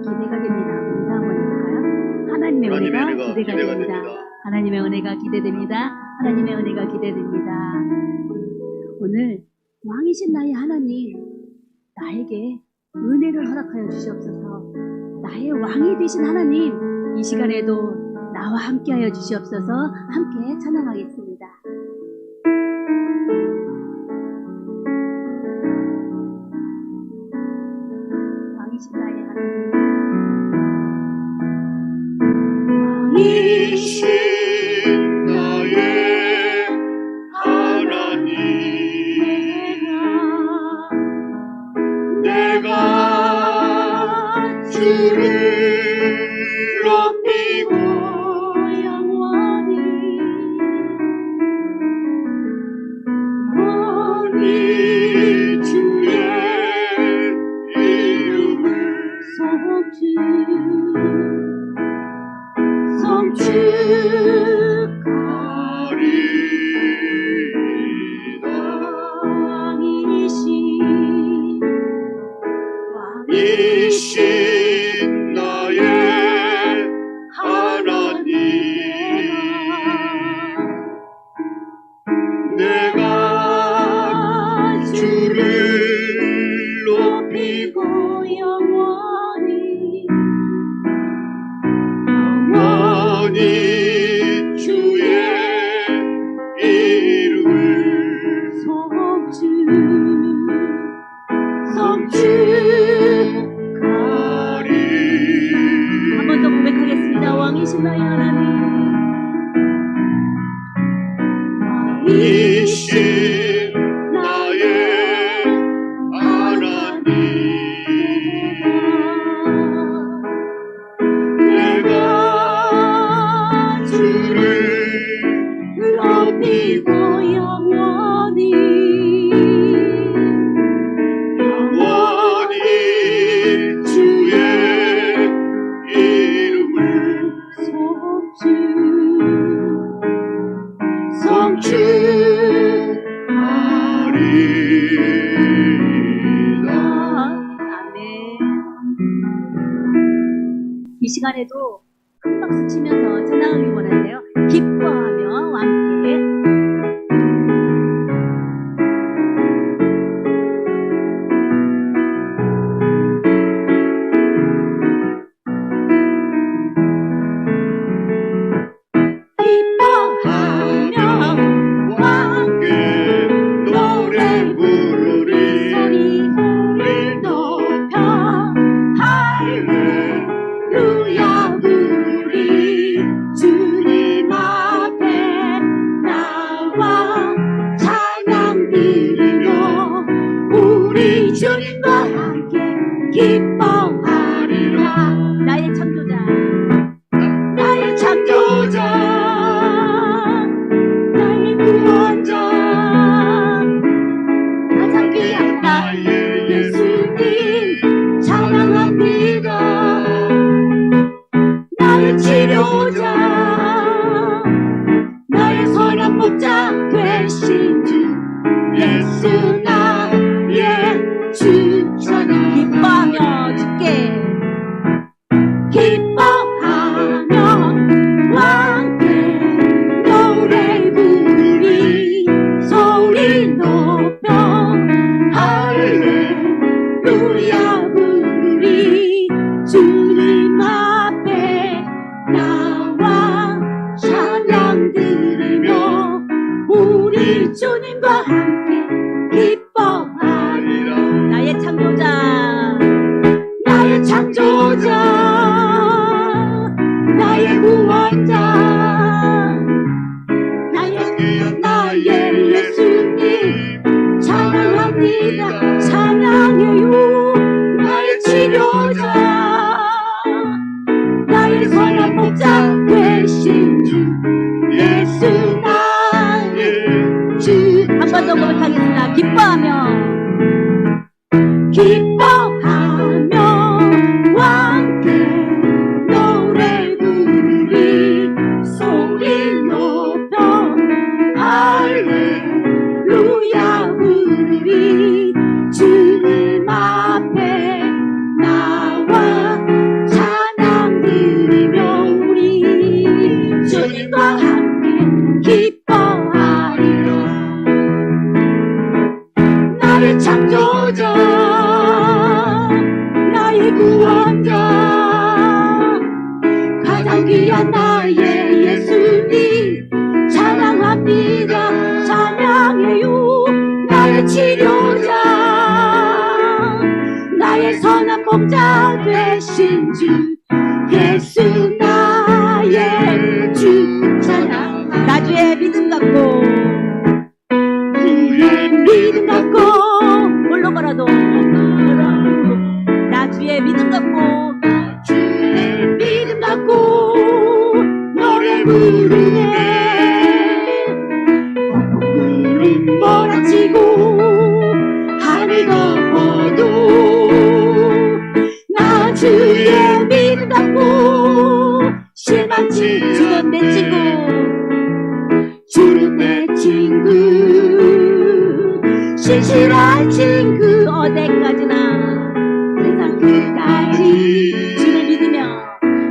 기대가 됩니다. 인사 한번 해볼까요? 하나님의 은혜가 기대가 됩니다. 하나님의 은혜가 기대됩니다. 하나님의 은혜가 기대됩니다. 오늘 왕이신 나의 하나님, 나에게 은혜를 허락하여 주시옵소서. 나의 왕이 되신 하나님, 이 시간에도 나와 함께하여 주시옵소서. 함께 찬양하겠습니다. 왕이신 나의 하나님, 왕이신 나의 하나님, 내가 주를 높이고 영원히 주의 이름을 성축하리이다. 왕이신 나의 하나님, 내가 주를 높이고 영원히 주의 이름을 성축하리. 한 번 더 고백하겠습니다. 왕이신 나의 하나님, 왕이신 나의 하나님, 내가 주를 높이고 영원히 주의 이름을 성축하리이다. 아멘. 이 시간에도 큰 박수 치면서 찬양하기 원하는데요. 기뻐하며 함께 노래 부르리. 소리 높여 할렐루야 부르리. 주님 앞에 나와 찬양 드리며 우리 주님과 함께 기뻐하리라. 나의 창조자, 나의 창조자, 나의 구원자, 가장 귀한 나의 예수님 찬양합니다. 나의 치료자, 나의 선한 목자 되신 주 예수 나의 주 찬양. 기뻐하며 주께 기뻐하며 함께 노래 부르리. 소리 높여 할렐루야 부르리. 주님 앞에 나와 찬양 드리며 우리 주님과 함께 기뻐하리라. 나의 창조자, 나의 창조자, 나의 구원자, 나의 예수님 찬양합니다. 찬양해요. 나의 치료자, 찬양합니다. 찬양해요. 나의 치료자, 나의 선한 목자 되신 주 예수 나의 주. 찬양. 나주의 믿음 갖고, 주의 믿음 갖고 홀로 걸어도 나주의 믿음 갖고, 주의 믿음 갖고 노래 부르네. 구름 몰아치고 하늘 덮어도 나 주의 믿음 갖고 실망치. 주는 내 친구, 주는 내 친구, 신실한 친구. 어디까지나 세상 끝까지 주를 믿으며,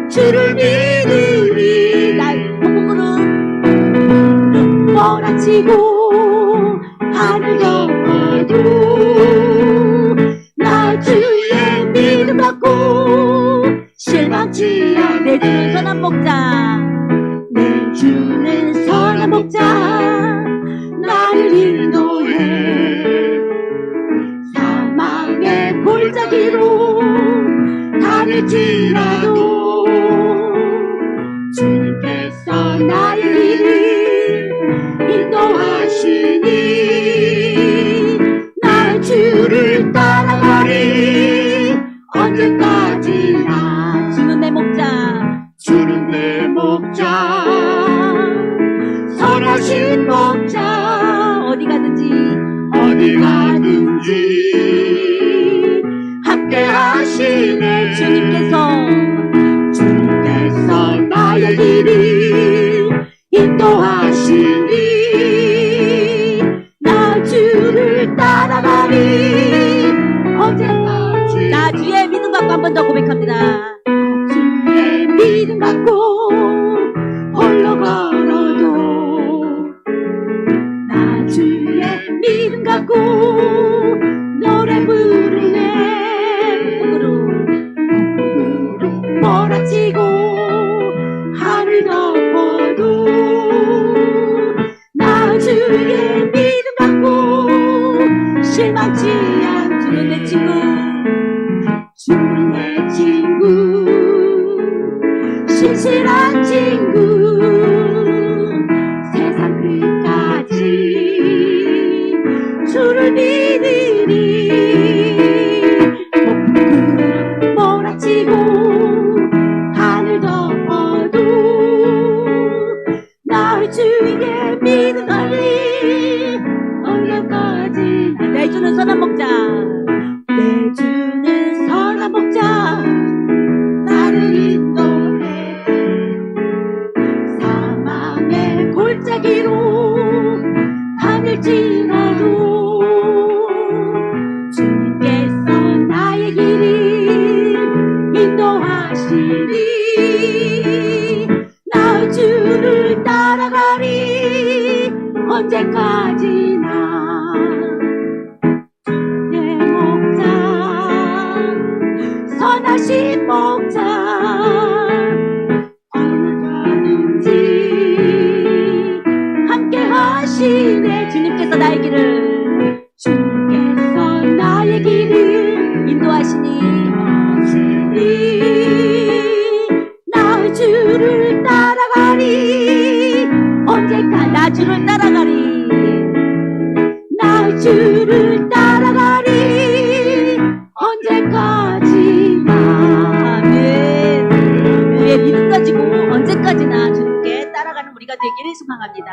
주를 믿으리. 날 폭풍구름 몰아치고 하늘 덮어도 나 주의 믿음 갖고 실망치 않아. 내 주는 선한 목자, 내 주는 선한 목자 나를 인도해. 사망의 골짜기로 다닐지라도 주님께서 나의 길을 인도하시니 나 주를 따라가리. 언제까지나 주는 내 목자, 주는 내 목자, 선하신 목자. 어디 가든지 어디 가든지 함께 하시네. 주님께서 나의 길을 인도하시니 나 주를 따라가리. 언제까지. 나 주의 믿음 갖고 한 번 더 고백합니다. 주의 믿음 갖고 홀로 걸어도 나 주의 믿음 갖고 노래 부르네. 구름 몰아치고 하늘 덮어도 나 주의 믿음 갖고 실망치 않. 주는 내 친구, 주는 내 친구, 신실한 친구. 세상 끝까지 주를 믿으리. 폭풍 몰아치고 하늘 덮어도 나 주의 믿음 걸리. 언제까지. 내 주는 선한 목자, 내 주는 선한 목자 나를 인도해. 사망의 골짜기로 다닐지라도 주님께서 나의 길을 인도하시니 나 주를 따라가리. 언제까지나 내 목자, 선하신 목자. 어느 가든지 함께 하시네. 주님께서 나의 길을, 주님께서 나의 길을 인도하시니 나 주를 따라가리. 언제까지. 나 주를 따라가리. 나 주를 따라가리. 언제까지나. 아멘. 주의 믿음 가지고 언제까지나 주님께 따라가는 우리가 되기를 소망합니다.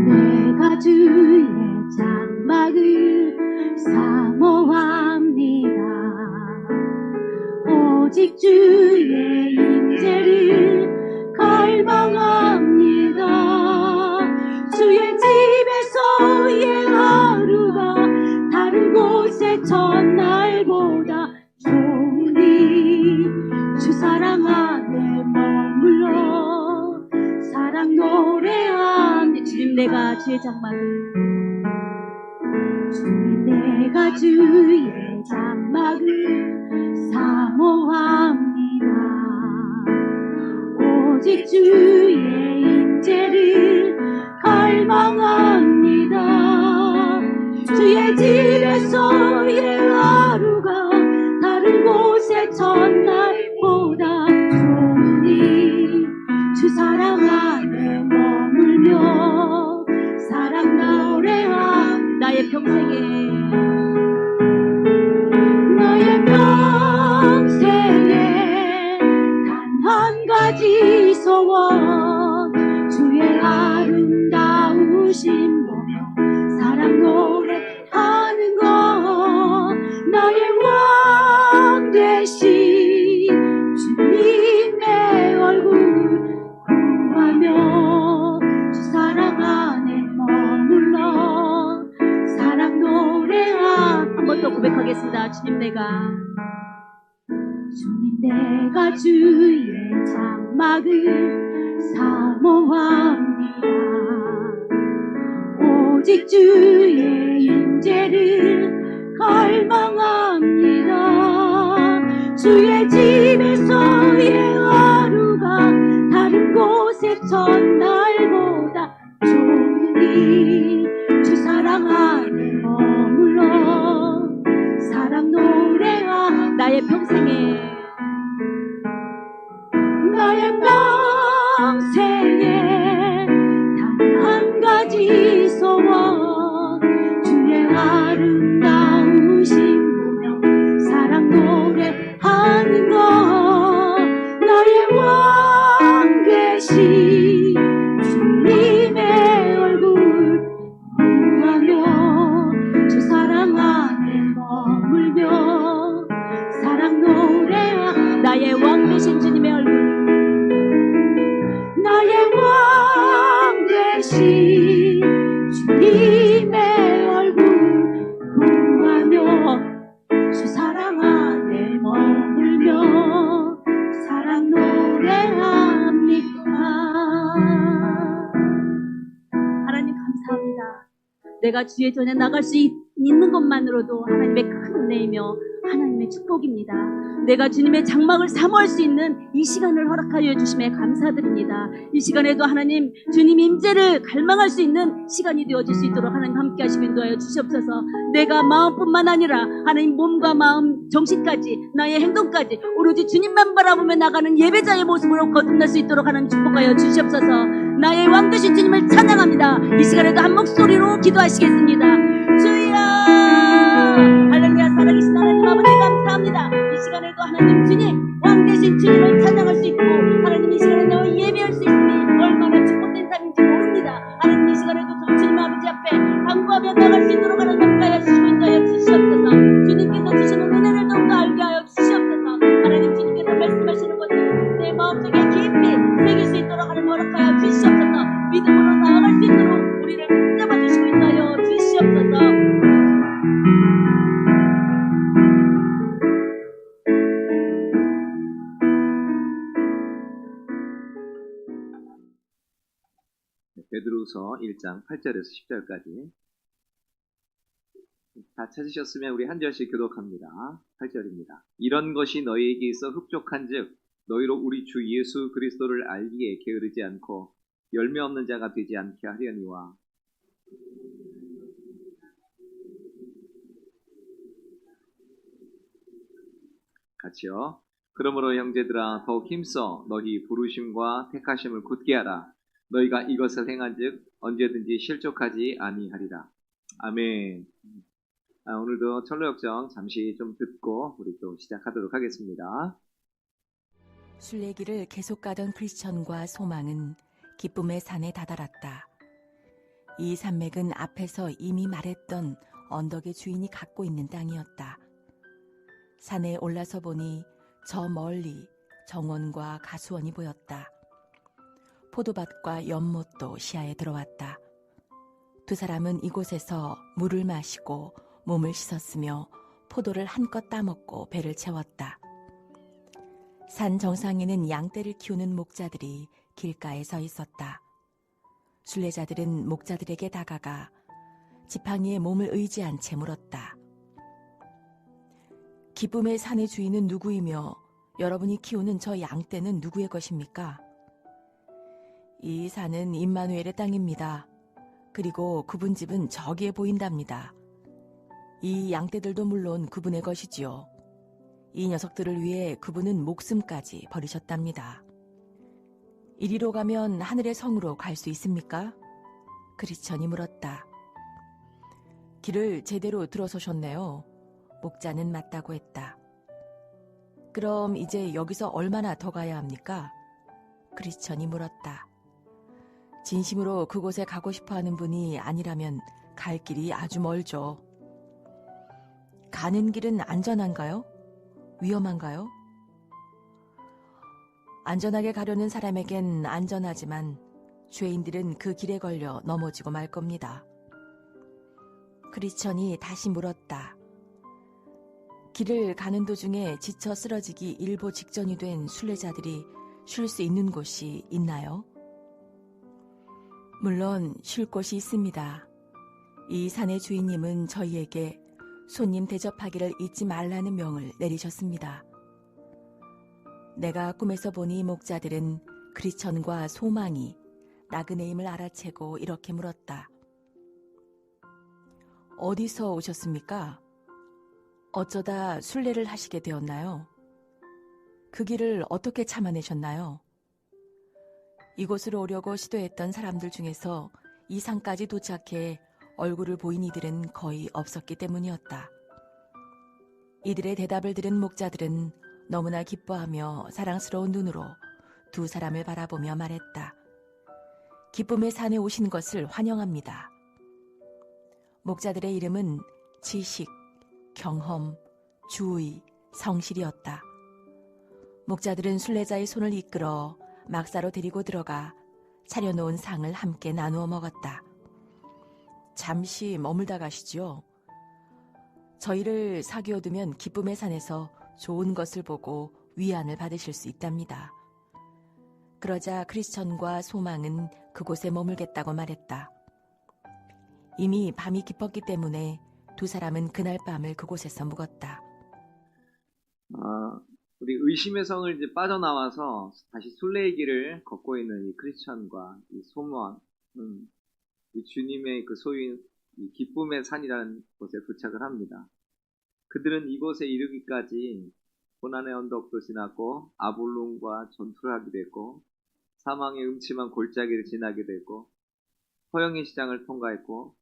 내가 주의 장막을 사모합니다. 오직 주의 임재를 갈망합니다. 주의 장막을 주님 내가 주의 장막을 사모합니다. 오직 주의 임재를 갈망합니다. 주의 집에서의 하루가 다른 곳의 첫날보다 좋으니 주 사랑 안에 머물며 사랑 노래한 나의 평생에 단 한 가지 소원 주의 아름다우신 보며 사랑 노래하는 것 나의 왕 되신 주님의 얼굴 구하며 주 사랑 안에 머물러 사랑 노래한 한 번 더 고백하겠습니다. 주님 내가 주의 장막을 사모합니다. 오직 주의 임재를 갈망합니다. 주의 집에서의 하루가 다른 곳의 첫날보다 좋으니 주 사랑 안에 머물러 사랑 노래하 나의 평생에 단 한 가지 소원 주의 아름다우신 보며 사랑 노래하는 것 나의 왕 되신 주님의 얼굴 구하며 주 사랑 안에 머물며 사랑 노래하 나의 왕 되신 주님의 얼굴 나의 왕 되신 주님의 얼굴 구하며 주 사랑 안에 머물며 사랑 노래합니다. 하나님 감사합니다. 내가 주의 전에 나갈 수 있는 것만으로도 하나님의 큰 은혜이며 하나님의 축복입니다. 내가 주님의 장막을 사모할 수 있는 이 시간을 허락하여 주심에 감사드립니다. 이 시간에도 하나님 주님 임재를 갈망할 수 있는 시간이 되어질 수 있도록 하나님 함께 하시고 인도하여 주시옵소서. 내가 마음뿐만 아니라 하나님 몸과 마음 정신까지 나의 행동까지 오로지 주님만 바라보며 나가는 예배자의 모습으로 거듭날 수 있도록 하나님 축복하여 주시옵소서. 나의 왕 되신 주님을 찬양합니다. 이 시간에도 한 목소리로 기도하시겠습니다. 주여 할렐루야. 살아계신 하나님 아버지 감사합니다. 이 시간에도 하나님 주님 왕 되신 주님을 찬양할 수 있고 하나님 이 시간에 나와 예배할 수 있으니 얼마나 축복된 삶인지 모릅니다. 하나님 이 시간에도 주님 아버지 앞에 간구하며 나갈 수 있도록 하나님 함께하여 주시고 인도하여 주시옵소서. 주님께서 주시는 은혜를 더욱더 알게 하여 주시옵소서. 하나님 주님께서 말씀하시는 것을 내 마음속에 깊이 새길 수 있도록 하나님 허락하여 주시옵소서. 믿음으로 나아갈 수 있도록 우리를 붙잡아 주시고 인도하여 주시옵소서. 베드로서 1장 8절에서 10절까지 다 찾으셨으면 우리 한 절씩 교독합니다. 8절입니다. 이런 것이 너희에게 있어 흡족한즉 너희로 우리 주 예수 그리스도를 알기에 게으르지 않고 열매 없는 자가 되지 않게 하려니와 같이요. 그러므로 형제들아 더욱 힘써 너희 부르심과 택하심을 굳게 하라. 너희가 이것을 행한즉 언제든지 실족하지 아니하리라. 아멘. 오늘도 철로역정 잠시 좀 듣고 우리 또 시작하도록 하겠습니다. 순례길을 계속 가던 크리스천과 소망은 기쁨의 산에 다다랐다. 이 산맥은 앞에서 이미 말했던 언덕의 주인이 갖고 있는 땅이었다. 산에 올라서 보니 저 멀리 정원과 가수원이 보였다. 포도밭과 연못도 시야에 들어왔다. 두 사람은 이곳에서 물을 마시고 몸을 씻었으며 포도를 한껏 따먹고 배를 채웠다. 산 정상에는 양떼를 키우는 목자들이 길가에 서 있었다. 순례자들은 목자들에게 다가가 지팡이에 몸을 의지한 채 물었다. 기쁨의 산의 주인은 누구이며 여러분이 키우는 저 양떼는 누구의 것입니까? 이 산은 임마누엘의 땅입니다. 그리고 그분 집은 저기에 보인답니다. 이 양떼들도 물론 그분의 것이지요. 이 녀석들을 위해 그분은 목숨까지 버리셨답니다. 이리로 가면 하늘의 성으로 갈 수 있습니까? 크리스천이 물었다. 길을 제대로 들어서셨네요. 목자는 맞다고 했다. 그럼 이제 여기서 얼마나 더 가야 합니까? 크리스천이 물었다. 진심으로 그곳에 가고 싶어하는 분이 아니라면 갈 길이 아주 멀죠. 가는 길은 안전한가요? 위험한가요? 안전하게 가려는 사람에겐 안전하지만 죄인들은 그 길에 걸려 넘어지고 말 겁니다. 크리스천이 다시 물었다. 길을 가는 도중에 지쳐 쓰러지기 일보 직전이 된 순례자들이 쉴 수 있는 곳이 있나요? 물론 쉴 곳이 있습니다. 이 산의 주인님은 저희에게 손님 대접하기를 잊지 말라는 명을 내리셨습니다. 내가 꿈에서 보니 목자들은 크리스천과 소망이 나그네임을 알아채고 이렇게 물었다. 어디서 오셨습니까? 어쩌다 순례를 하시게 되었나요? 그 길을 어떻게 참아내셨나요? 이곳으로 오려고 시도했던 사람들 중에서 이 산까지 도착해 얼굴을 보인 이들은 거의 없었기 때문이었다. 이들의 대답을 들은 목자들은 너무나 기뻐하며 사랑스러운 눈으로 두 사람을 바라보며 말했다. 기쁨의 산에 오신 것을 환영합니다. 목자들의 이름은 지식, 경험, 주의, 성실이었다. 목자들은 순례자의 손을 이끌어 막사로 데리고 들어가 차려놓은 상을 함께 나누어 먹었다. 잠시 머물다 가시지요. 저희를 사귀어두면 기쁨의 산에서 좋은 것을 보고 위안을 받으실 수 있답니다. 그러자 크리스천과 소망은 그곳에 머물겠다고 말했다. 이미 밤이 깊었기 때문에 두 사람은 그날 밤을 그곳에서 묵었다. 우리 의심의 성을 이제 빠져나와서 다시 순례의 길을 걷고 있는 이 크리스천과 이 소망, 이 주님의 그 소유인 이 기쁨의 산이라는 곳에 도착을 합니다. 그들은 이곳에 이르기까지 고난의 언덕도 지났고 아볼론과 전투를 하기도 했고 사망의 음침한 골짜기를 지나게 됐고 허영의 시장을 통과했고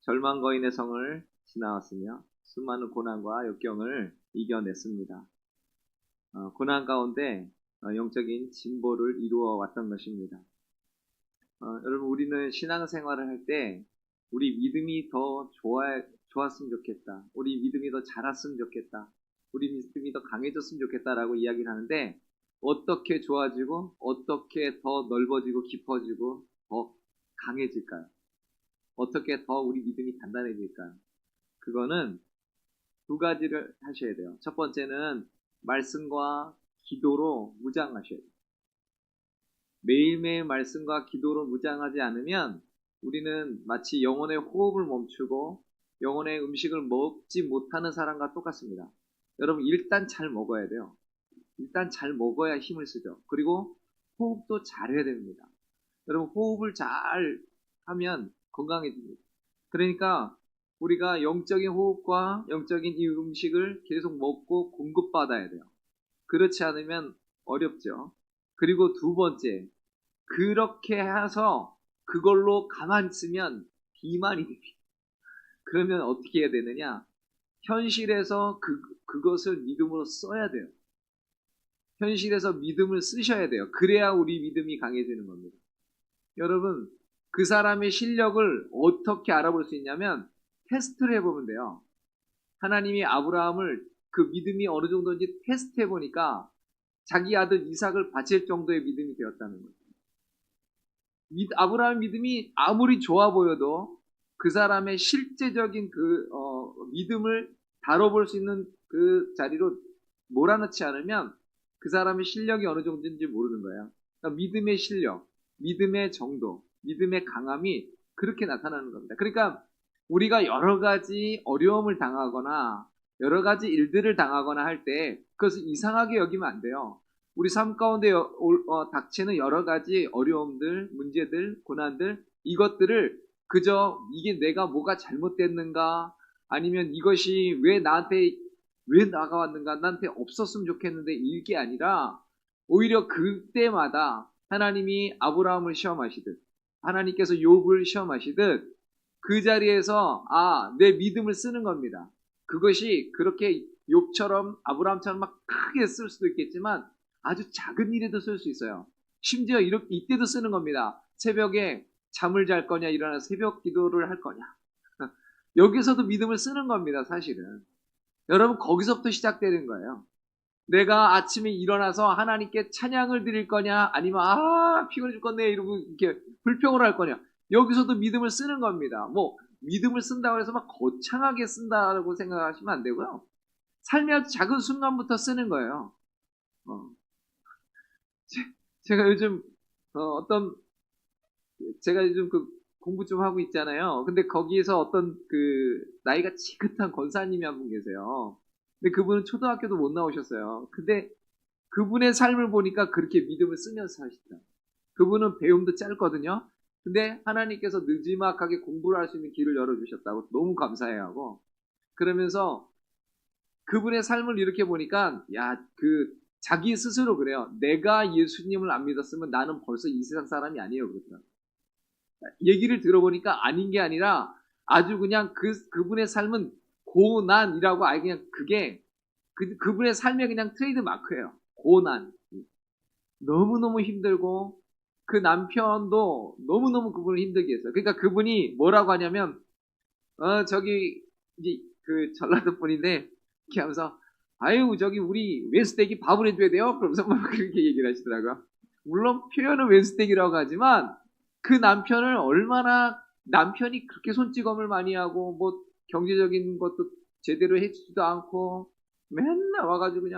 절망 거인의 성을 지나왔으며 수많은 고난과 역경을 이겨냈습니다. 고난 가운데 영적인 진보를 이루어 왔던 것입니다. 여러분, 우리는 신앙생활을 할 때 우리 믿음이 더 좋았으면 좋겠다. 우리 믿음이 더 자랐으면 좋겠다. 우리 믿음이 더 강해졌으면 좋겠다라고 이야기를 하는데 어떻게 좋아지고 어떻게 더 넓어지고 깊어지고 더 강해질까요? 어떻게 더 우리 믿음이 단단해질까요? 그거는 두 가지를 하셔야 돼요. 첫 번째는 말씀과 기도로 무장하셔야 돼요. 매일매일 말씀과 기도로 무장하지 않으면 우리는 마치 영혼의 호흡을 멈추고 영혼의 음식을 먹지 못하는 사람과 똑같습니다. 여러분, 일단 잘 먹어야 돼요. 일단 잘 먹어야 힘을 쓰죠. 그리고 호흡도 잘해야 됩니다. 여러분, 호흡을 잘 하면 건강해집니다. 그러니까 우리가 영적인 호흡과 영적인 이 음식을 계속 먹고 공급받아야 돼요. 그렇지 않으면 어렵죠. 그리고 두 번째, 그렇게 해서 그걸로 가만히 있으면 비만이 됩니다. 그러면 어떻게 해야 되느냐? 현실에서 그것을 믿음으로 써야 돼요. 현실에서 믿음을 쓰셔야 돼요. 그래야 우리 믿음이 강해지는 겁니다. 여러분, 그 사람의 실력을 어떻게 알아볼 수 있냐면 테스트를 해보면 돼요. 하나님이 아브라함을 그 믿음이 어느 정도인지 테스트해보니까 자기 아들 이삭을 바칠 정도의 믿음이 되었다는 거예요. 아브라함 믿음이 아무리 좋아 보여도 그 사람의 실제적인 믿음을 다뤄볼 수 있는 그 자리로 몰아넣지 않으면 그 사람의 실력이 어느 정도인지 모르는 거예요. 그러니까 믿음의 실력, 믿음의 정도, 믿음의 강함이 그렇게 나타나는 겁니다. 그러니까 우리가 여러 가지 어려움을 당하거나 여러 가지 일들을 당하거나 할 때 그것을 이상하게 여기면 안 돼요. 우리 삶 가운데 닥치는 여러 가지 어려움들, 문제들, 고난들, 이것들을 그저 이게 내가 뭐가 잘못됐는가, 아니면 이것이 왜 나가왔는가, 나한테 없었으면 좋겠는데 이게 아니라 오히려 그때마다 하나님이 아브라함을 시험하시듯 하나님께서 욥을 시험하시듯 그 자리에서 내 믿음을 쓰는 겁니다. 그것이 그렇게 욥처럼 아브라함처럼 막 크게 쓸 수도 있겠지만 아주 작은 일에도 쓸 수 있어요. 심지어 이때도 쓰는 겁니다. 새벽에 잠을 잘 거냐, 일어나 새벽 기도를 할 거냐. 여기서도 믿음을 쓰는 겁니다, 사실은. 여러분, 거기서부터 시작되는 거예요. 내가 아침에 일어나서 하나님께 찬양을 드릴 거냐, 아니면 피곤해 죽겠네 이러고 이렇게 불평을 할 거냐. 여기서도 믿음을 쓰는 겁니다. 뭐 믿음을 쓴다고 해서 막 거창하게 쓴다고 생각하시면 안 되고요. 삶의 아주 작은 순간부터 쓰는 거예요. 제가 요즘 제가 요즘 그 공부 좀 하고 있잖아요. 근데 거기에서 어떤 그 나이가 지긋한 권사님이 한 분 계세요. 근데 그분은 초등학교도 못 나오셨어요. 근데 그분의 삶을 보니까 그렇게 믿음을 쓰면서 사시더라고요. 그분은 배움도 짧거든요. 근데 하나님께서 느지막하게 공부를 할 수 있는 길을 열어주셨다고 너무 감사해하고, 그러면서 그분의 삶을 이렇게 보니까 자기 스스로 그래요. 내가 예수님을 안 믿었으면 나는 벌써 이 세상 사람이 아니에요, 그러더라고요. 얘기를 들어보니까 아닌 게 아니라 아주 그냥 그분의 삶은 고난이라고 아예 그냥 그게 그분의 삶의 그냥 트레이드 마크예요. 고난. 너무너무 힘들고 그 남편도 너무너무 그분을 힘들게 했어요. 그러니까 그분이 뭐라고 하냐면 저기 이제 그 전라도 분인데 이렇게 하면서 저기 우리 웬스테이크 밥을 해줘야 돼요? 그러면서 막 그렇게 얘기를 하시더라고요. 물론 표현은 웬스테이크라고 하지만 그 남편이 그렇게 손찌검을 많이 하고 뭐 경제적인 것도 제대로 해주지도 않고 맨날 와가지고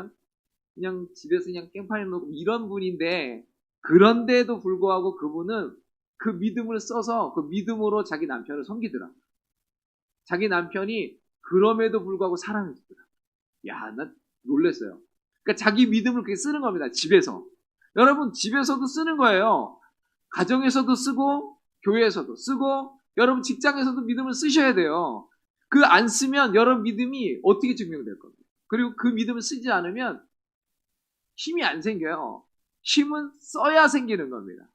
그냥 집에서 그냥 깽판에 놓고 이런 분인데, 그런데도 불구하고 그분은 그 믿음을 써서 그 믿음으로 자기 남편을 섬기더라. 자기 남편이 그럼에도 불구하고 사랑해주더라. 나 놀랐어요. 그러니까 자기 믿음을 그렇게 쓰는 겁니다. 집에서. 여러분, 집에서도 쓰는 거예요. 가정에서도 쓰고 교회에서도 쓰고 여러분 직장에서도 믿음을 쓰셔야 돼요. 그 안 쓰면 여러분 믿음이 어떻게 증명될 겁니까? 그리고 그 믿음을 쓰지 않으면 힘이 안 생겨요. 힘은 써야 생기는 겁니다.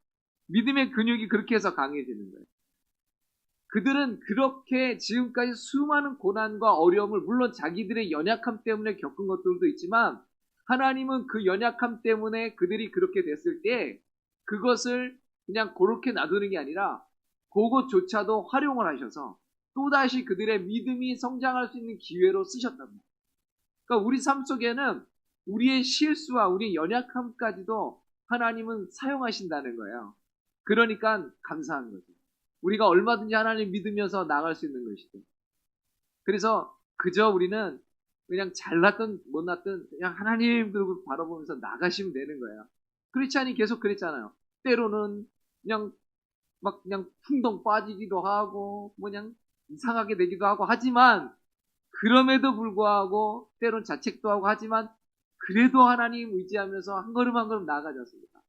믿음의 근육이 그렇게 해서 강해지는 거예요. 그들은 그렇게 지금까지 수많은 고난과 어려움을 물론 자기들의 연약함 때문에 겪은 것들도 있지만 하나님은 그 연약함 때문에 그들이 그렇게 됐을 때 그것을 그냥 그렇게 놔두는 게 아니라 그것조차도 활용을 하셔서 또다시 그들의 믿음이 성장할 수 있는 기회로 쓰셨답니다. 그러니까 우리 삶 속에는 우리의 실수와 우리의 연약함까지도 하나님은 사용하신다는 거예요. 그러니까 감사한 거죠. 우리가 얼마든지 하나님 믿으면서 나갈 수 있는 것이죠. 그래서 그저 우리는 그냥 잘났든 못났든 그냥 하나님 들고 바라보면서 나가시면 되는 거예요. 크리스찬이 계속 그랬잖아요. 때로는 그냥 풍덩 빠지기도 하고 그냥 이상하게 되기도 하고 하지만 그럼에도 불구하고 때론 자책도 하고 하지만 그래도 하나님 의지하면서 한 걸음 한 걸음 나아가지 않습니까?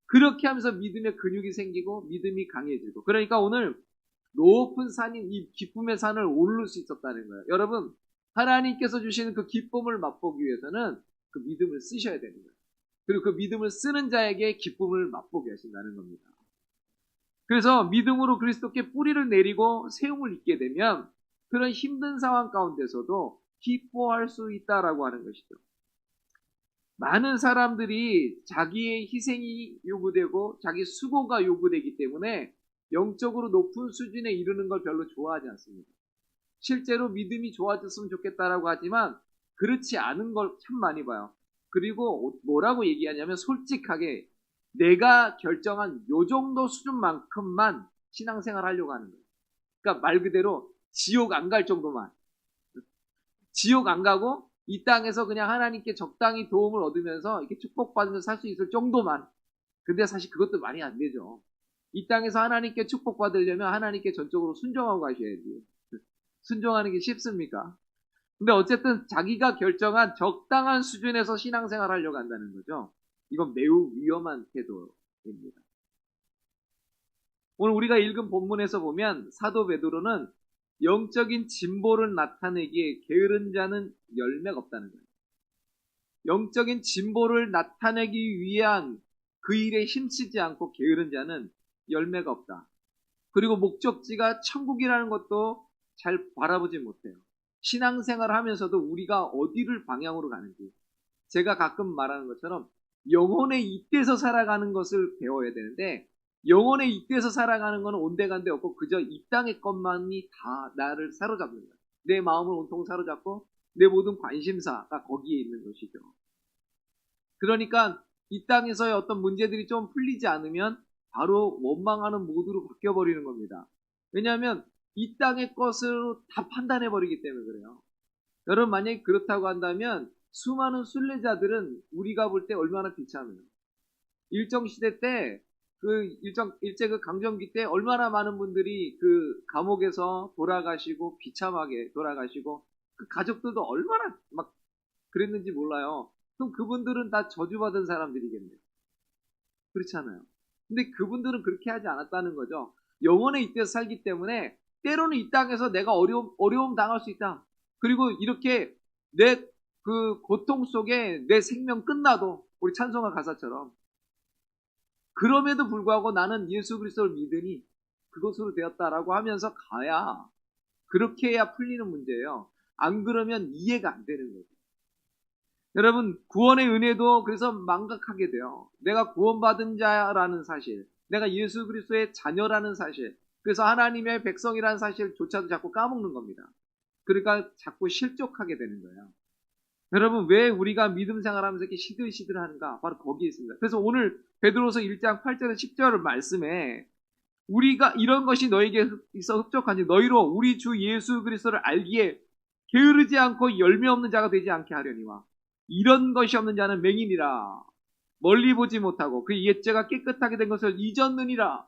그렇게 하면서 믿음의 근육이 생기고 믿음이 강해지고, 그러니까 오늘 높은 산인 이 기쁨의 산을 오를 수 있었다는 거예요. 여러분, 하나님께서 주시는 그 기쁨을 맛보기 위해서는 그 믿음을 쓰셔야 되는 거예요. 그리고 그 믿음을 쓰는 자에게 기쁨을 맛보게 하신다는 겁니다. 그래서 믿음으로 그리스도께 뿌리를 내리고 세움을 입게 되면 그런 힘든 상황 가운데서도 기뻐할 수 있다라고 하는 것이죠. 많은 사람들이 자기의 희생이 요구되고 자기 수고가 요구되기 때문에 영적으로 높은 수준에 이르는 걸 별로 좋아하지 않습니다. 실제로 믿음이 좋아졌으면 좋겠다라고 하지만 그렇지 않은 걸 참 많이 봐요. 그리고 뭐라고 얘기하냐면 솔직하게 내가 결정한 요 정도 수준만큼만 신앙생활 하려고 하는 거예요. 그러니까 말 그대로 지옥 안 갈 정도만. 지옥 안 가고 이 땅에서 그냥 하나님께 적당히 도움을 얻으면서 이렇게 축복받으면서 살 수 있을 정도만. 근데 사실 그것도 많이 안 되죠. 이 땅에서 하나님께 축복받으려면 하나님께 전적으로 순종하고 가셔야지. 순종하는 게 쉽습니까? 근데 어쨌든 자기가 결정한 적당한 수준에서 신앙생활 하려고 한다는 거죠. 이건 매우 위험한 태도입니다. 오늘 우리가 읽은 본문에서 보면 사도 베드로는 영적인 진보를 나타내기에 게으른 자는 열매가 없다는 거예요. 영적인 진보를 나타내기 위한 그 일에 힘쓰지 않고 게으른 자는 열매가 없다. 그리고 목적지가 천국이라는 것도 잘 바라보지 못해요. 신앙생활을 하면서도 우리가 어디를 방향으로 가는지, 제가 가끔 말하는 것처럼 영혼의 잇대서 살아가는 것을 배워야 되는데, 영혼의 잇대서 살아가는 것은 온데간데 없고 그저 이 땅의 것만이 다 나를 사로잡는 거예요. 내 마음을 온통 사로잡고 내 모든 관심사가 거기에 있는 것이죠. 그러니까 이 땅에서의 어떤 문제들이 좀 풀리지 않으면 바로 원망하는 모드로 바뀌어버리는 겁니다. 왜냐하면 이 땅의 것으로 다 판단해버리기 때문에 그래요. 여러분, 만약에 그렇다고 한다면 수많은 순례자들은 우리가 볼 때 얼마나 비참해요. 일정시대 때 일제 그 강점기 때 얼마나 많은 분들이 그 감옥에서 돌아가시고 비참하게 돌아가시고 그 가족들도 얼마나 막 그랬는지 몰라요. 그럼 그분들은 다 저주받은 사람들이겠네요. 그렇잖아요. 근데 그분들은 그렇게 하지 않았다는 거죠. 영혼의 잇대서 살기 때문에 때로는 이 땅에서 내가 어려움 당할 수 있다. 그리고 이렇게 내 그 고통 속에 내 생명 끝나도 우리 찬송가 가사처럼 그럼에도 불구하고 나는 예수 그리스도를 믿으니 그것으로 되었다라고 하면서 가야, 그렇게 해야 풀리는 문제예요. 안 그러면 이해가 안 되는 거죠. 여러분, 구원의 은혜도 그래서 망각하게 돼요. 내가 구원받은 자라는 사실, 내가 예수 그리스도의 자녀라는 사실, 그래서 하나님의 백성이라는 사실조차도 자꾸 까먹는 겁니다. 그러니까 자꾸 실족하게 되는 거예요. 여러분, 왜 우리가 믿음 생활하면서 이렇게 시들시들하는가? 바로 거기에 있습니다. 그래서 오늘 베드로서 1장 8절에 10절 말씀에 우리가 이런 것이 너에게 있어 흡족한지 너희로 우리 주 예수 그리스도를 알기에 게으르지 않고 열매 없는 자가 되지 않게 하려니와 이런 것이 없는 자는 맹인이라 멀리 보지 못하고 그 옛죄가 깨끗하게 된 것을 잊었느니라.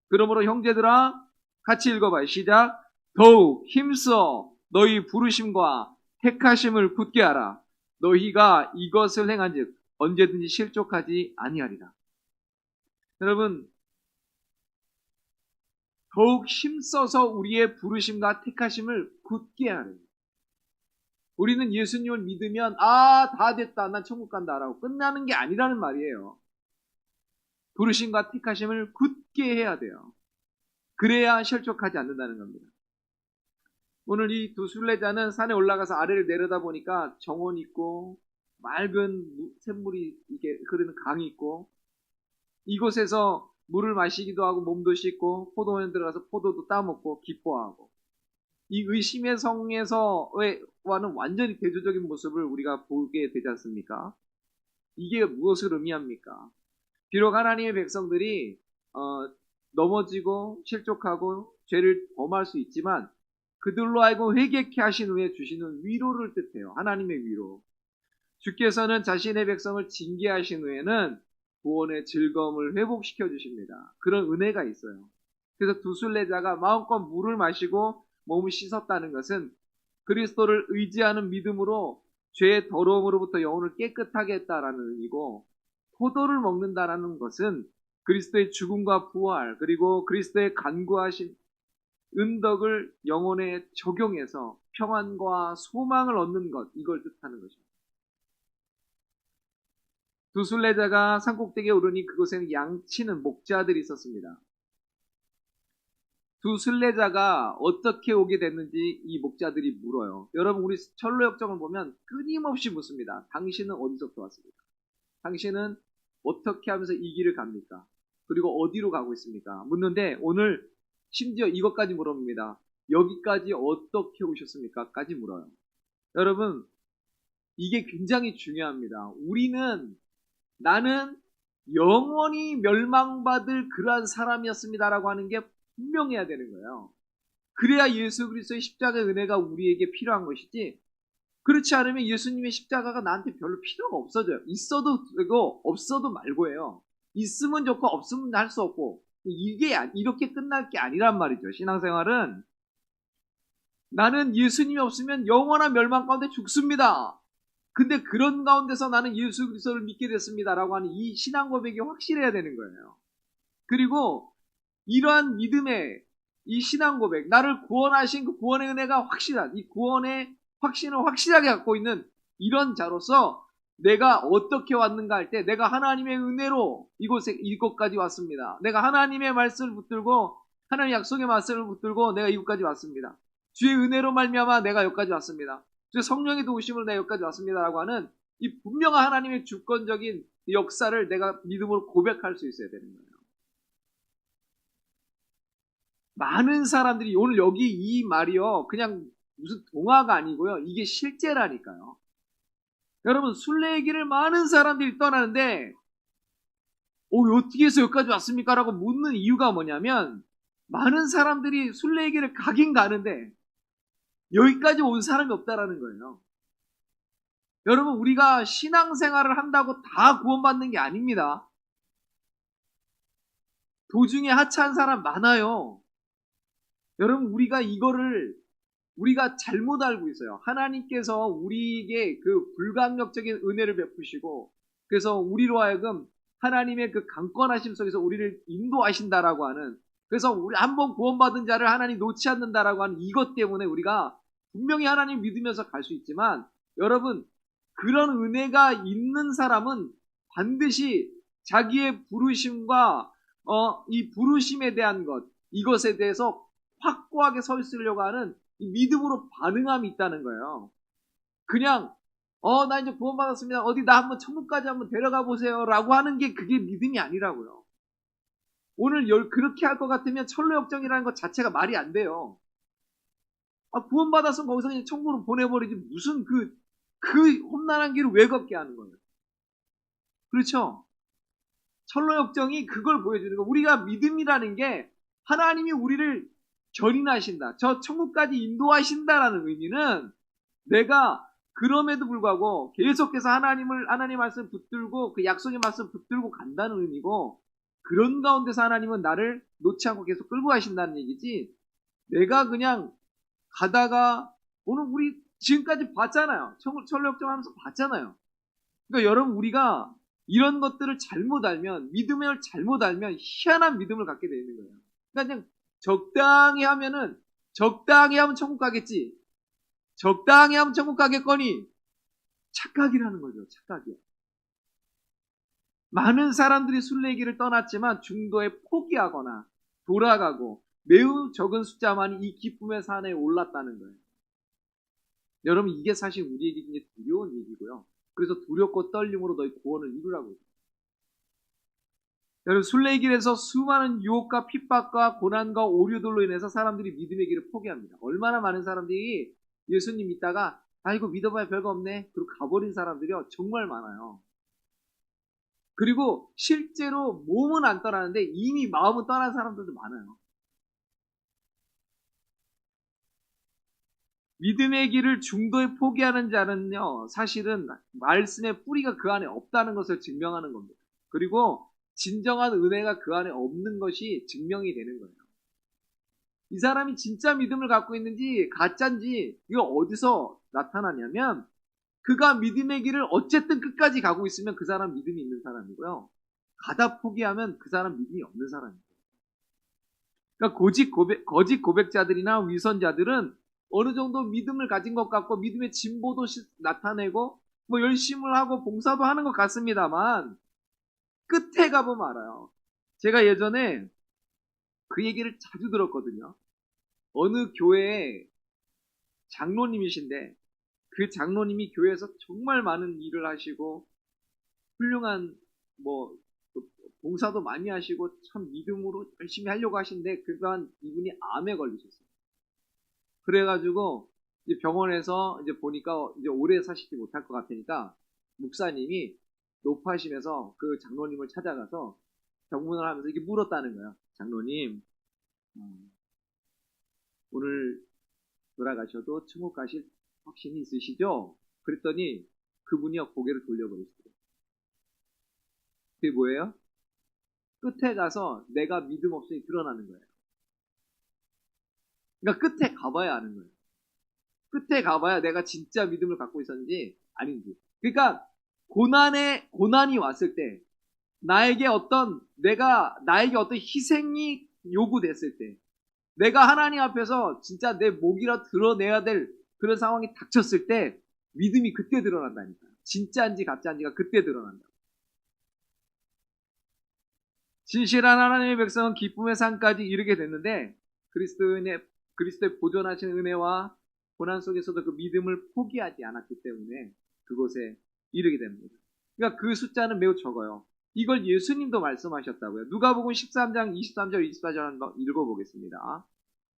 그러므로 형제들아, 같이 읽어봐요. 시작. 더욱 힘써 너희 부르심과 택하심을 굳게 하라. 너희가 이것을 행한즉 언제든지 실족하지 아니하리라. 여러분, 더욱 힘써서 우리의 부르심과 택하심을 굳게 하래. 우리는 예수님을 믿으면 다 됐다, 난 천국 간다라고 끝나는 게 아니라는 말이에요. 부르심과 택하심을 굳게 해야 돼요. 그래야 실족하지 않는다는 겁니다. 오늘 이 두 순례자는 산에 올라가서 아래를 내려다보니까 정원 있고 맑은 샘물이 이렇게 흐르는 강이 있고 이곳에서 물을 마시기도 하고 몸도 씻고 포도원에 들어가서 포도도 따먹고 기뻐하고, 이 의심의 성에서와는 완전히 대조적인 모습을 우리가 보게 되지 않습니까? 이게 무엇을 의미합니까? 비록 하나님의 백성들이 넘어지고 실족하고 죄를 범할 수 있지만 그들로 하여금 회개케 하신 후에 주시는 위로를 뜻해요. 하나님의 위로. 주께서는 자신의 백성을 징계하신 후에는 구원의 즐거움을 회복시켜 주십니다. 그런 은혜가 있어요. 그래서 두 순례자가 마음껏 물을 마시고 몸을 씻었다는 것은 그리스도를 의지하는 믿음으로 죄의 더러움으로부터 영혼을 깨끗하게 했다라는 의미고, 포도를 먹는다라는 것은 그리스도의 죽음과 부활 그리고 그리스도의 간구하신 은덕을 영혼에 적용해서 평안과 소망을 얻는 것, 이걸 뜻하는 것입니다. 두 순례자가 산꼭대기에 오르니 그곳에는 양치는 목자들이 있었습니다. 두 순례자가 어떻게 오게 됐는지 이 목자들이 물어요. 여러분, 우리 철로역정을 보면 끊임없이 묻습니다. 당신은 어디서부터 왔습니까? 당신은 어떻게 하면서 이 길을 갑니까? 그리고 어디로 가고 있습니까? 묻는데 오늘 심지어 이것까지 물어봅니다. 여기까지 어떻게 오셨습니까? 까지 물어요. 여러분, 이게 굉장히 중요합니다. 나는 영원히 멸망받을 그러한 사람이었습니다라고 하는 게 분명해야 되는 거예요. 그래야 예수 그리스도의 십자가의 은혜가 우리에게 필요한 것이지, 그렇지 않으면 예수님의 십자가가 나한테 별로 필요가 없어져요. 있어도 되고 없어도 말고예요. 있으면 좋고 없으면 할 수 없고, 이게 이렇게 끝날 게 아니란 말이죠. 신앙생활은 나는 예수님이 없으면 영원한 멸망 가운데 죽습니다. 근데 그런 가운데서 나는 예수 그리스도를 믿게 됐습니다라고 하는 이 신앙 고백이 확실해야 되는 거예요. 그리고 이러한 믿음의 이 신앙 고백, 나를 구원하신 그 구원의 은혜가 확실한, 이 구원의 확신을 확실하게 갖고 있는 이런 자로서 내가 어떻게 왔는가 할 때 내가 하나님의 은혜로 이곳까지 왔습니다. 내가 하나님의 말씀을 붙들고 하나님의 약속의 말씀을 붙들고 내가 이곳까지 왔습니다. 주의 은혜로 말미암아 내가 여기까지 왔습니다. 주의 성령의 도우심으로 내가 여기까지 왔습니다라고 하는 이 분명한 하나님의 주권적인 역사를 내가 믿음으로 고백할 수 있어야 되는 거예요. 많은 사람들이 오늘 여기 이 말이요 그냥 무슨 동화가 아니고요, 이게 실제라니까요. 여러분, 순례 얘기를 많은 사람들이 떠나는데 어떻게 해서 여기까지 왔습니까? 라고 묻는 이유가 뭐냐면, 많은 사람들이 순례 얘기를 가긴 가는데 여기까지 온 사람이 없다라는 거예요. 여러분, 우리가 신앙생활을 한다고 다 구원받는 게 아닙니다. 도중에 하차한 사람 많아요. 여러분, 우리가 잘못 알고 있어요. 하나님께서 우리에게 그 불강력적인 은혜를 베푸시고, 그래서 우리로 하여금 하나님의 그 강권하심 속에서 우리를 인도하신다라고 하는, 그래서 우리 한번 구원받은 자를 하나님 놓지 않는다라고 하는 이것 때문에 우리가 분명히 하나님 믿으면서 갈 수 있지만, 여러분, 그런 은혜가 있는 사람은 반드시 자기의 부르심과 이 부르심에 대한 이것에 대해서 확고하게 서 있으려고 하는 이 믿음으로 반응함이 있다는 거예요. 그냥 나 이제 구원받았습니다. 어디 나 한번 천국까지 한번 데려가 보세요 라고 하는 게 그게 믿음이 아니라고요. 오늘 그렇게 할 것 같으면 철로역정이라는 것 자체가 말이 안 돼요. 구원받았으면 거기서 그냥 천국으로 보내버리지 무슨 그 험난한 길을 왜 걷게 하는 거예요. 그렇죠? 철로역정이 그걸 보여주는 거. 우리가 믿음이라는 게 하나님이 우리를 견인하신다, 저 천국까지 인도하신다라는 의미는 내가 그럼에도 불구하고 계속해서 하나님 말씀 붙들고 그 약속의 말씀 붙들고 간다는 의미고, 그런 가운데서 하나님은 나를 놓지 않고 계속 끌고 가신다는 얘기지, 내가 그냥 가다가 오늘 우리 지금까지 봤잖아요. 철로역정 하면서 봤잖아요. 그러니까 여러분, 우리가 이런 것들을 잘못 알면, 믿음을 잘못 알면 희한한 믿음을 갖게 되는 거예요. 그러니까 그냥 적당히 하면 천국 가겠지. 적당히 하면 천국 가겠거니. 착각이라는 거죠. 착각이요. 많은 사람들이 순례길을 떠났지만 중도에 포기하거나 돌아가고 매우 적은 숫자만이 이 기쁨의 산에 올랐다는 거예요. 여러분, 이게 사실 우리에게 굉장히 두려운 얘기고요. 그래서 두렵고 떨림으로 너희 구원을 이루라고 해요. 여러분, 순례길에서 수많은 유혹과 핍박과 고난과 오류들로 인해서 사람들이 믿음의 길을 포기합니다. 얼마나 많은 사람들이 예수님 믿다가 이거 믿어봐야 별거 없네 그리고 가버린 사람들이요 정말 많아요. 그리고 실제로 몸은 안 떠나는데 이미 마음은 떠난 사람들도 많아요. 믿음의 길을 중도에 포기하는 자는요, 사실은 말씀의 뿌리가 그 안에 없다는 것을 증명하는 겁니다. 그리고 진정한 은혜가 그 안에 없는 것이 증명이 되는 거예요. 이 사람이 진짜 믿음을 갖고 있는지 가짜인지 이거 어디서 나타나냐면, 그가 믿음의 길을 어쨌든 끝까지 가고 있으면 그 사람 믿음이 있는 사람이고요, 가다 포기하면 그 사람 믿음이 없는 사람이에요. 그러니까 거짓 고백자들이나 위선자들은 어느 정도 믿음을 가진 것 같고 믿음의 진보도 나타내고 뭐 열심을 하고 봉사도 하는 것 같습니다만 끝에 가보면 알아요. 제가 예전에 그 얘기를 자주 들었거든요. 어느 교회의 장로님이신데 그 장로님이 교회에서 정말 많은 일을 하시고 훌륭한 봉사도 많이 하시고 참 믿음으로 열심히 하려고 하시는데 그간 이분이 암에 걸리셨어요. 그래가지고 이제 병원에서 이제 보니까 이제 오래 사시지 못할 것 같으니까 목사님이 높아시면서 그 장로님을 찾아가서 병문을 하면서 이렇게 물었다는 거예요. 장로님, 오늘 돌아가셔도 천국 가실 확신이 있으시죠? 그랬더니 그분이 고개를 돌려버리시더라고요. 그게 뭐예요? 끝에 가서 내가 믿음 없음이 드러나는 거예요. 그러니까 끝에 가봐야 아는 거예요. 끝에 가봐야 내가 진짜 믿음을 갖고 있었는지 아닌지. 그러니까 고난이 왔을 때, 나에게 어떤 희생이 요구됐을 때, 내가 하나님 앞에서 진짜 내 목이라 드러내야 될 그런 상황이 닥쳤을 때, 믿음이 그때 드러난다니까요. 진짜인지 가짜인지가 그때 드러난다. 진실한 하나님의 백성은 기쁨의 산까지 이르게 됐는데, 그리스도의 보존하신 은혜와 고난 속에서도 그 믿음을 포기하지 않았기 때문에 그곳에 이르게 됩니다. 그러니까 그 숫자는 매우 적어요. 이걸 예수님도 말씀하셨다고요. 누가복음 13장 23절 24절 한번 읽어보겠습니다.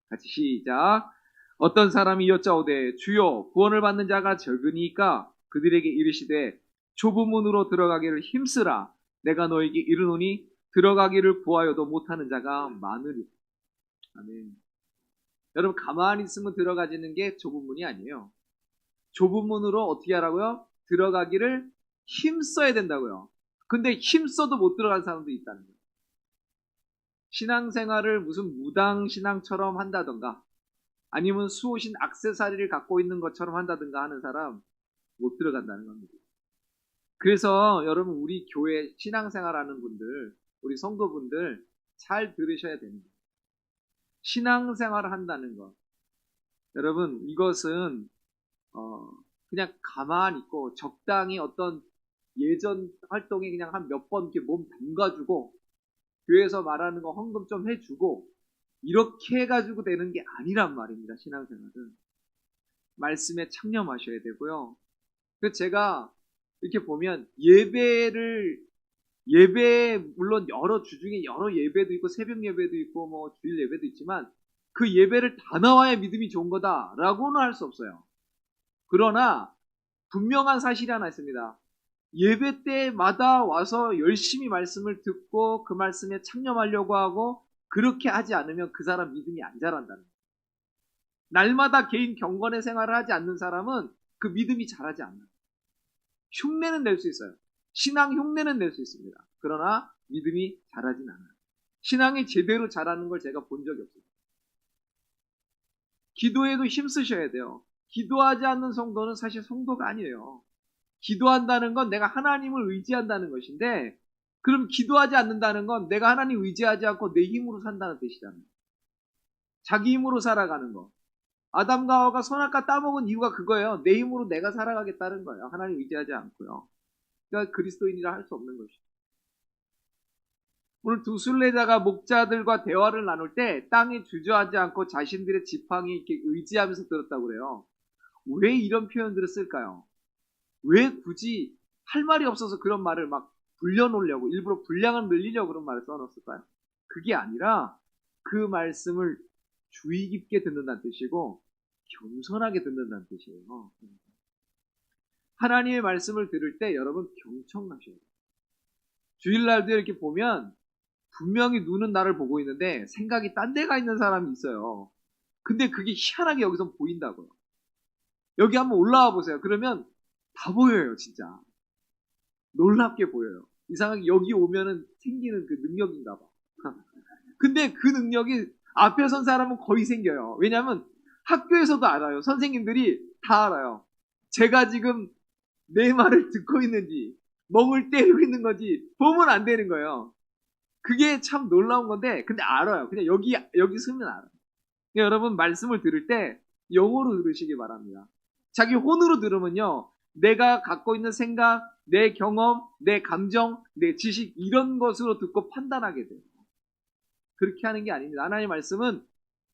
같이 시작. 어떤 사람이 여짜오되 주여 구원을 받는 자가 적으니까 그들에게 이르시되 좁은 문으로 들어가기를 힘쓰라. 내가 너에게 이르노니 들어가기를 구하여도 못하는 자가 많으리. 아멘. 여러분, 가만히 있으면 들어가지는 게 좁은 문이 아니에요. 좁은 문으로 어떻게 하라고요? 들어가기를 힘써야 된다고요. 근데 힘써도 못 들어간 사람도 있다는 거예요. 신앙생활을 무슨 무당신앙처럼 한다던가, 아니면 수호신 액세서리를 갖고 있는 것처럼 한다든가 하는 사람 못 들어간다는 겁니다. 그래서 여러분, 우리 교회 신앙생활하는 분들, 우리 성도분들 잘 들으셔야 됩니다. 신앙생활을 한다는 것, 여러분, 이것은 그냥 가만히 있고 적당히 어떤 예전 활동에 그냥 한 몇 번 이렇게 몸 담가주고 교회에서 말하는 거 헌금 좀 해주고 이렇게 해가지고 되는 게 아니란 말입니다. 신앙생활은 말씀에 창념하셔야 되고요. 그래서 제가 이렇게 보면 예배 물론 여러 주 중에 여러 예배도 있고 새벽 예배도 있고 뭐 주일 예배도 있지만 그 예배를 다 나와야 믿음이 좋은 거다라고는 할 수 없어요. 그러나 분명한 사실이 하나 있습니다. 예배 때마다 와서 열심히 말씀을 듣고 그 말씀에 창념하려고 하고 그렇게 하지 않으면 그 사람 믿음이 안 자란다는 거예요. 날마다 개인 경건의 생활을 하지 않는 사람은 그 믿음이 자라지 않아요. 흉내는 낼 수 있어요. 신앙 흉내는 낼 수 있습니다. 그러나 믿음이 자라진 않아요. 신앙이 제대로 자라는 걸 제가 본 적이 없어요. 기도에도 힘쓰셔야 돼요. 기도하지 않는 성도는 사실 성도가 아니에요. 기도한다는 건 내가 하나님을 의지한다는 것인데, 그럼 기도하지 않는다는 건 내가 하나님 의지하지 않고 내 힘으로 산다는 뜻이잖아요. 자기 힘으로 살아가는 거. 아담과 하와가 선악과 따먹은 이유가 그거예요. 내 힘으로 내가 살아가겠다는 거예요. 하나님 의지하지 않고요. 그러니까 그리스도인이라 할 수 없는 것이죠. 오늘 두 순례자가 목자들과 대화를 나눌 때 땅에 주저하지 않고 자신들의 지팡이 이렇게 의지하면서 들었다고 그래요. 왜 이런 표현들을 쓸까요? 왜 굳이 할 말이 없어서 그런 말을 막 불려놓으려고, 일부러 분량을 늘리려고 그런 말을 써놨을까요? 그게 아니라 그 말씀을 주의 깊게 듣는다는 뜻이고 겸손하게 듣는다는 뜻이에요. 하나님의 말씀을 들을 때 여러분 경청하셔야 돼요. 주일날도 이렇게 보면 분명히 눈은 나를 보고 있는데 생각이 딴 데가 있는 사람이 있어요. 근데 그게 희한하게 여기서 보인다고요. 여기 한번 올라와 보세요. 그러면 다 보여요, 진짜. 놀랍게 보여요. 이상하게 여기 오면은 생기는 그 능력인가 봐. 근데 그 능력이 앞에 선 사람은 거의 생겨요. 왜냐하면 학교에서도 알아요. 선생님들이 다 알아요. 제가 지금 내 말을 듣고 있는지 멍을 때리고 있는 건지 보면 안 되는 거예요. 그게 참 놀라운 건데, 근데 알아요. 그냥 여기 서면 알아요. 그러니까 여러분 말씀을 들을 때 영어로 들으시기 바랍니다. 자기 혼으로 들으면요, 내가 갖고 있는 생각, 내 경험, 내 감정, 내 지식 이런 것으로 듣고 판단하게 돼요. 그렇게 하는 게 아닙니다. 하나님의 말씀은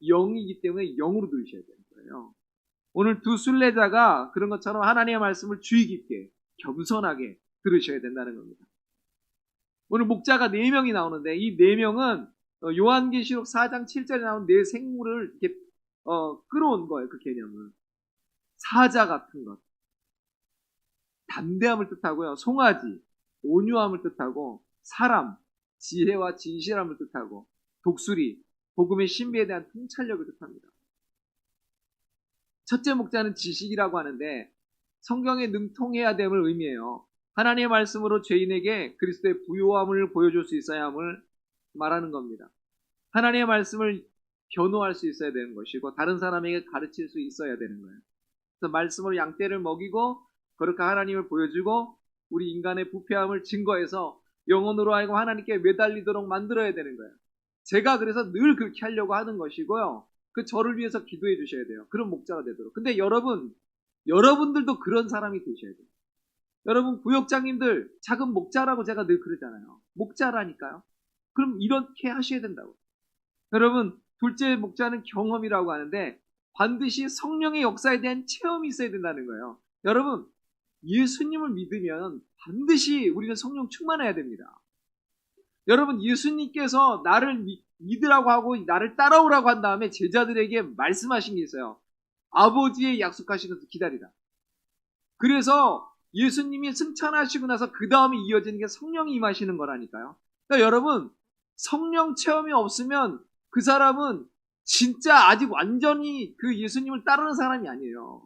영이기 때문에 영으로 들으셔야 되는 거예요. 오늘 두 순례자가 그런 것처럼 하나님의 말씀을 주의 깊게 겸손하게 들으셔야 된다는 겁니다. 오늘 목자가 4명이 나오는데 이 4명은 요한계시록 4장 7절에 나온 4생물을 이렇게 끌어온 거예요. 그 개념을. 사자 같은 것, 담대함을 뜻하고요. 송아지, 온유함을 뜻하고, 사람, 지혜와 진실함을 뜻하고, 독수리, 복음의 신비에 대한 통찰력을 뜻합니다. 첫째 목자는 지식이라고 하는데 성경에 능통해야 됨을 의미해요. 하나님의 말씀으로 죄인에게 그리스도의 부요함을 보여줄 수 있어야 함을 말하는 겁니다. 하나님의 말씀을 변호할 수 있어야 되는 것이고 다른 사람에게 가르칠 수 있어야 되는 거예요. 그래서 말씀으로 양떼를 먹이고 그렇게 하나님을 보여주고 우리 인간의 부패함을 증거해서 영혼으로 하여금 하나님께 매달리도록 만들어야 되는 거예요. 제가 그래서 늘 그렇게 하려고 하는 것이고요. 그 저를 위해서 기도해 주셔야 돼요. 그런 목자가 되도록. 근데 여러분들도 그런 사람이 되셔야 돼요. 여러분 구역장님들 작은 목자라고 제가 늘 그러잖아요. 목자라니까요. 그럼 이렇게 하셔야 된다고. 여러분 둘째 목자는 경험이라고 하는데 반드시 성령의 역사에 대한 체험이 있어야 된다는 거예요. 여러분 예수님을 믿으면 반드시 우리는 성령 충만해야 됩니다. 여러분 예수님께서 나를 믿으라고 하고 나를 따라오라고 한 다음에 제자들에게 말씀하신 게 있어요. 아버지의 약속하신 것을 기다리라. 그래서 예수님이 승천하시고 나서 그 다음에 이어지는 게 성령이 임하시는 거라니까요. 그러니까 여러분 성령 체험이 없으면 그 사람은 진짜 아직 완전히 그 예수님을 따르는 사람이 아니에요.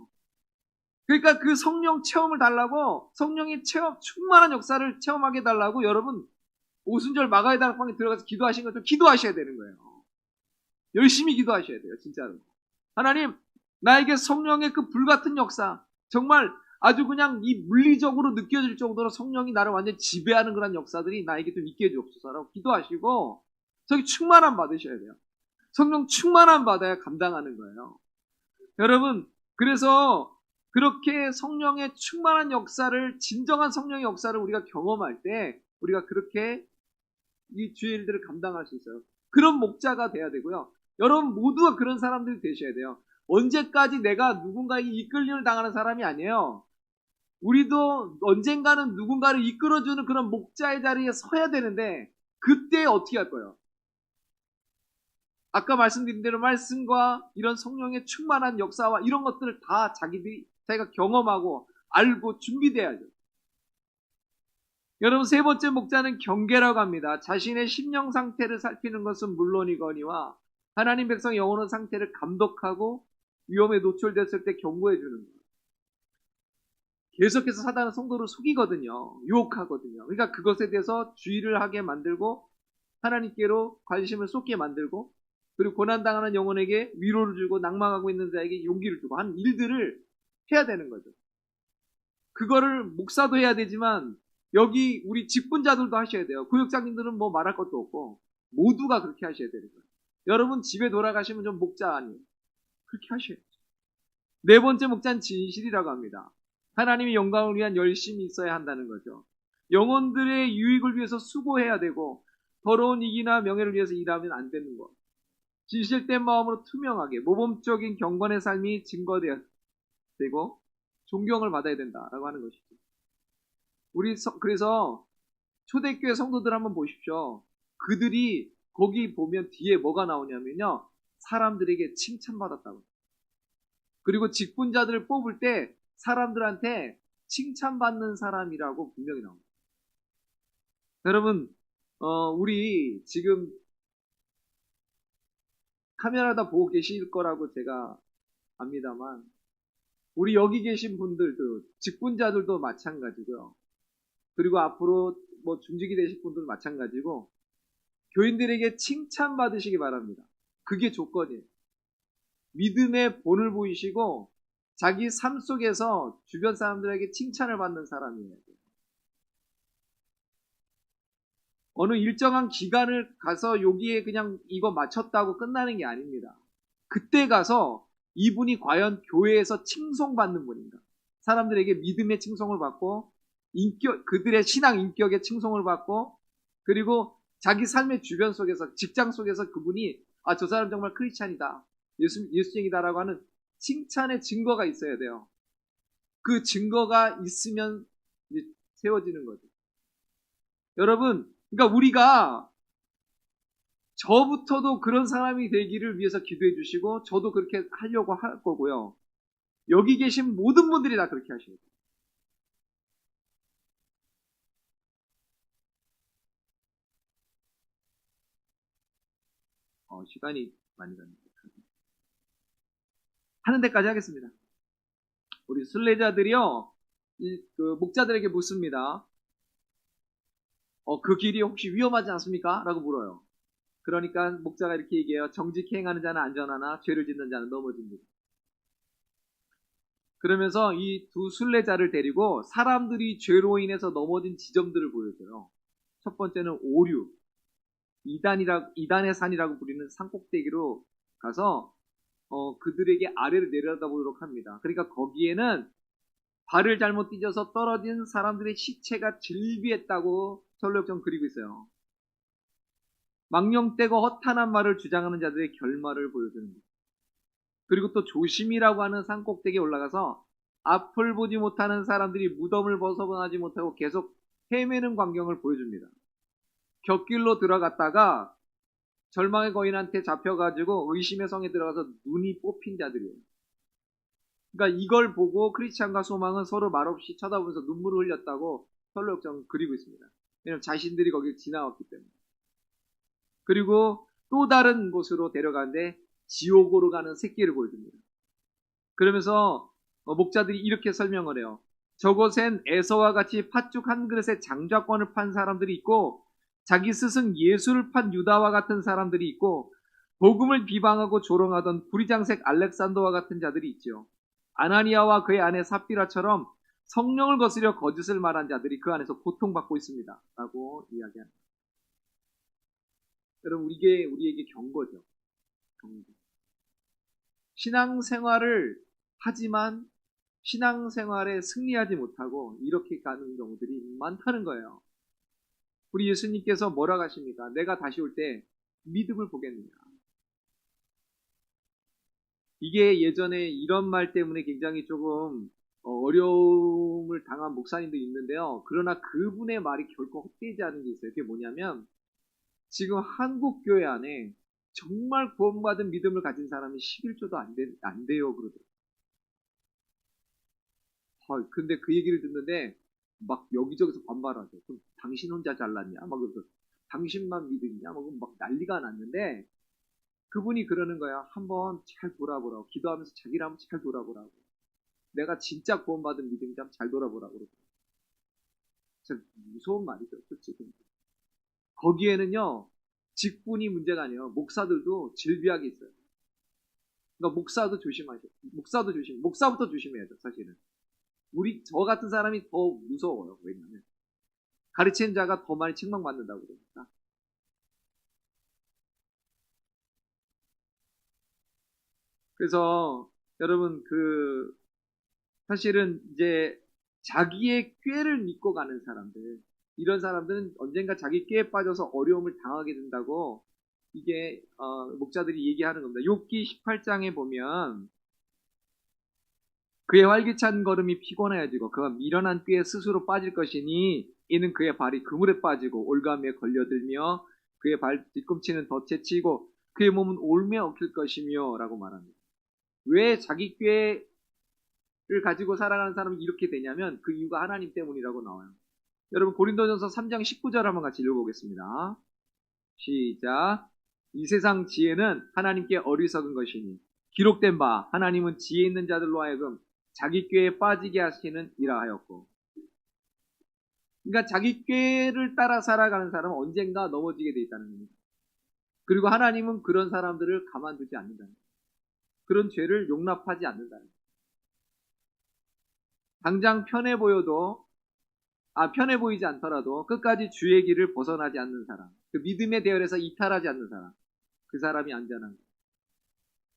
그러니까 그 성령 체험을 달라고 성령의 체험 충만한 역사를 체험하게 달라고 여러분 오순절 마가의 다락방에 들어가서 기도하신 것처럼 기도하셔야 되는 거예요. 열심히 기도하셔야 돼요. 진짜로. 하나님 나에게 성령의 그 불같은 역사 정말 아주 그냥 이 물리적으로 느껴질 정도로 성령이 나를 완전히 지배하는 그런 역사들이 나에게 좀 있게 해주옵소서라고 기도하시고 저기 충만함 받으셔야 돼요. 성령 충만함 받아야 감당하는 거예요. 여러분 그래서 그렇게 성령의 충만한 역사를 진정한 성령의 역사를 우리가 경험할 때 우리가 그렇게 이 주의 일들을 감당할 수 있어요. 그런 목자가 돼야 되고요. 여러분 모두가 그런 사람들이 되셔야 돼요. 언제까지 내가 누군가에게 이끌림을 당하는 사람이 아니에요. 우리도 언젠가는 누군가를 이끌어주는 그런 목자의 자리에 서야 되는데 그때 어떻게 할 거예요? 아까 말씀드린 대로 말씀과 이런 성령의 충만한 역사와 이런 것들을 다 자기가 경험하고 알고 준비돼야죠. 여러분 세 번째 목자는 경계라고 합니다. 자신의 심령 상태를 살피는 것은 물론이거니와 하나님 백성 영혼의 상태를 감독하고 위험에 노출됐을 때 경고해 주는 거예요. 계속해서 사단은 성도를 속이거든요. 유혹하거든요. 그러니까 그것에 대해서 주의를 하게 만들고 하나님께로 관심을 쏟게 만들고 그리고 고난당하는 영혼에게 위로를 주고 낭망하고 있는 자에게 용기를 주고 하는 일들을 해야 되는 거죠. 그거를 목사도 해야 되지만 여기 우리 직분자들도 하셔야 돼요. 구역장님들은 뭐 말할 것도 없고 모두가 그렇게 하셔야 되는 거예요. 여러분 집에 돌아가시면 좀 목자 아니에요. 그렇게 하셔야죠. 네 번째 목자는 진실이라고 합니다. 하나님의 영광을 위한 열심이 있어야 한다는 거죠. 영혼들의 유익을 위해서 수고해야 되고 더러운 이익이나 명예를 위해서 일하면 안 되는 것. 진실된 마음으로 투명하게 모범적인 경건의 삶이 증거되어야 되고 존경을 받아야 된다라고 하는 것이죠. 그래서 초대교회 성도들 한번 보십시오. 그들이 거기 보면 뒤에 뭐가 나오냐면요. 사람들에게 칭찬받았다고. 그리고 직분자들을 뽑을 때 사람들한테 칭찬받는 사람이라고 분명히 나옵니다. 여러분, 우리 지금 카메라 다 보고 계실 거라고 제가 압니다만, 우리 여기 계신 분들도, 직분자들도 마찬가지고요. 그리고 앞으로 뭐 중직이 되실 분들도 마찬가지고, 교인들에게 칭찬받으시기 바랍니다. 그게 조건이에요. 믿음의 본을 보이시고, 자기 삶 속에서 주변 사람들에게 칭찬을 받는 사람이에요. 어느 일정한 기간을 가서 여기에 그냥 이거 마쳤다고 끝나는 게 아닙니다. 그때 가서 이분이 과연 교회에서 칭송받는 분인가? 사람들에게 믿음의 칭송을 받고 그들의 신앙 인격의 칭송을 받고 그리고 자기 삶의 주변 속에서 직장 속에서 그분이 저 사람 정말 크리스찬이다. 예수쟁이다라고 하는 칭찬의 증거가 있어야 돼요. 그 증거가 있으면 이제 세워지는 거죠. 여러분, 그러니까 우리가 저부터도 그런 사람이 되기를 위해서 기도해 주시고 저도 그렇게 하려고 할 거고요. 여기 계신 모든 분들이 다 그렇게 하셔야 돼요. 시간이 많이 갑니다. 하는 데까지 하겠습니다. 우리 순례자들이요, 그 목자들에게 묻습니다. 그 길이 혹시 위험하지 않습니까? 라고 물어요. 그러니까 목자가 이렇게 얘기해요. 정직히 행하는 자는 안전하나 죄를 짓는 자는 넘어집니다. 그러면서 이 두 순례자를 데리고 사람들이 죄로 인해서 넘어진 지점들을 보여줘요. 첫 번째는 오류, 이단의 산이라고 부르는 산꼭대기로 가서 그들에게 아래를 내려다보도록 합니다. 그러니까 거기에는 발을 잘못 디뎌서 떨어진 사람들의 시체가 질비했다고 설로역정 그리고 있어요. 망령되고 허탄한 말을 주장하는 자들의 결말을 보여주는 거예요. 그리고 또 조심이라고 하는 산꼭대기에 올라가서 앞을 보지 못하는 사람들이 무덤을 벗어나지 못하고 계속 헤매는 광경을 보여줍니다. 곁길로 들어갔다가 절망의 거인한테 잡혀가지고 의심의 성에 들어가서 눈이 뽑힌 자들이에요. 그러니까 이걸 보고 크리스찬과 소망은 서로 말없이 쳐다보면서 눈물을 흘렸다고 설로역정은 그리고 있습니다. 왜냐하면 자신들이 거길 지나왔기 때문에. 그리고 또 다른 곳으로 데려가는데 지옥으로 가는 새끼를 보여줍니다. 그러면서 목자들이 이렇게 설명을 해요. 저곳엔 에서와 같이 팥죽 한 그릇에 장자권을 판 사람들이 있고 자기 스승 예수를 판 유다와 같은 사람들이 있고 복음을 비방하고 조롱하던 부리장색 알렉산더와 같은 자들이 있죠. 아나니아와 그의 아내 삽비라처럼 성령을 거스려 거짓을 말한 자들이 그 안에서 고통받고 있습니다. 라고 이야기합니다. 여러분 우리에게 경고죠. 경고. 신앙생활을 하지만 신앙생활에 승리하지 못하고 이렇게 가는 경우들이 많다는 거예요. 우리 예수님께서 뭐라고 하십니까? 내가 다시 올 때 믿음을 보겠느냐. 이게 예전에 이런 말 때문에 굉장히 조금 어려움을 당한 목사님도 있는데요. 그러나 그분의 말이 결코 헛되지 않은 게 있어요. 그게 뭐냐면 지금 한국 교회 안에 정말 구원받은 믿음을 가진 사람이 11조도 안 돼요. 그러더라고요. 근데 그 얘기를 듣는데 막 여기저기서 반발하죠. 그럼 당신 혼자 잘났냐? 막 그래서 당신만 믿으냐? 막 난리가 났는데 그분이 그러는 거야. 한번 잘 돌아보라고. 기도하면서 자기를 한번 잘 돌아보라고. 내가 진짜 구원받은 믿음인지 한번 잘 돌아보라고. 그러더라고요. 참 무서운 말이죠. 솔직히. 거기에는요. 직분이 문제가 아니에요. 목사들도 질비하게 있어요. 그러니까 목사도 조심하셔. 목사부터 조심해야죠. 사실은. 저 같은 사람이 더 무서워요. 왜냐하면 가르치는 자가 더 많이 책망받는다고 그러니까. 그래서 여러분 사실은 이제 자기의 꾀를 믿고 가는 사람들, 이런 사람들은 언젠가 자기 꾀에 빠져서 어려움을 당하게 된다고 이게 목자들이 얘기하는 겁니다. 욥기 18장에 보면 그의 활기찬 걸음이 피곤해지고 그가 미련한 꾀에 스스로 빠질 것이니 이는 그의 발이 그물에 빠지고 올가미에 걸려들며 그의 발 뒤꿈치는 덫에 치고 그의 몸은 올매 엉킬 것이며 라고 말합니다. 왜 자기 꾀를 가지고 살아가는 사람이 이렇게 되냐면 그 이유가 하나님 때문이라고 나와요. 여러분 고린도전서 3장 19절 한번 같이 읽어보겠습니다. 시작. 이 세상 지혜는 하나님께 어리석은 것이니 기록된 바 하나님은 지혜 있는 자들로 하여금 자기 꾀에 빠지게 하시는 이라 하였고. 그러니까 자기 꾀를 따라 살아가는 사람은 언젠가 넘어지게 돼 있다는 겁니다. 그리고 하나님은 그런 사람들을 가만두지 않는다는 거예요. 그런 죄를 용납하지 않는다는 거예요. 당장 편해 보이지 않더라도 끝까지 주의 길을 벗어나지 않는 사람, 그 믿음의 대열에서 이탈하지 않는 사람, 그 사람이 안전한 거예요.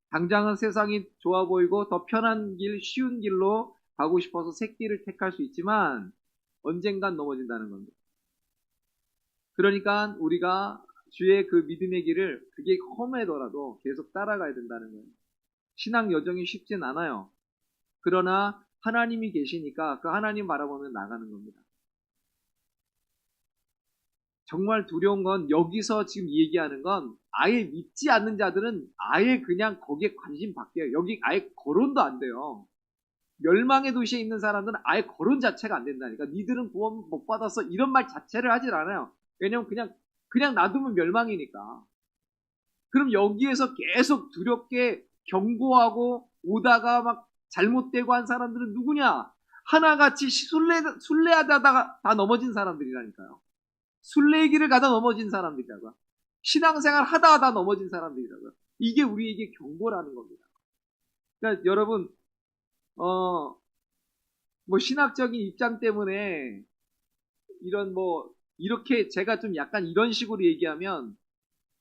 당장은 세상이 좋아 보이고 더 편한 길, 쉬운 길로 가고 싶어서 새 길을 택할 수 있지만 언젠간 넘어진다는 겁니다. 그러니까 우리가 주의 그 믿음의 길을 그게 험하더라도 계속 따라가야 된다는 거예요. 신앙 여정이 쉽진 않아요. 그러나 하나님이 계시니까 그 하나님 바라보며 나가는 겁니다. 정말 두려운 건 여기서 지금 얘기하는 건 아예 믿지 않는 자들은 아예 그냥 거기에 관심 밖에요. 여기 아예 거론도 안 돼요. 멸망의 도시에 있는 사람들은 아예 거론 자체가 안 된다니까. 니들은 구원 못 받았어 이런 말 자체를 하질 않아요. 왜냐면 그냥 놔두면 멸망이니까. 그럼 여기에서 계속 두렵게 경고하고 오다가 막 잘못되고 한 사람들은 누구냐? 하나같이 순례하다가 다 넘어진 사람들이라니까요. 순례의 길을 가다 넘어진 사람들이라고요. 신앙생활 하다 넘어진 사람들이라고요. 이게 우리에게 경고라는 겁니다. 그러니까 여러분, 뭐 신학적인 입장 때문에 이런 이렇게 제가 좀 약간 이런 식으로 얘기하면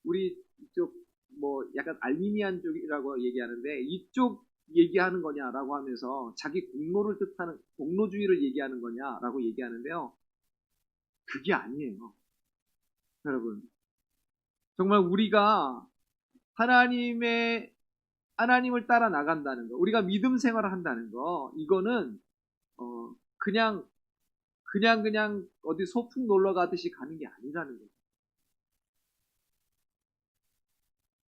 우리 이쪽 뭐 약간 알미니안 쪽이라고 얘기하는데 이쪽 얘기하는 거냐라고 하면서 자기 공로를 뜻하는 공로주의를 얘기하는 거냐라고 얘기하는데요. 그게 아니에요. 여러분. 정말 우리가 하나님을 따라 나간다는 거, 우리가 믿음 생활을 한다는 거, 이거는 그냥 어디 소풍 놀러 가듯이 가는 게 아니라는 거예요.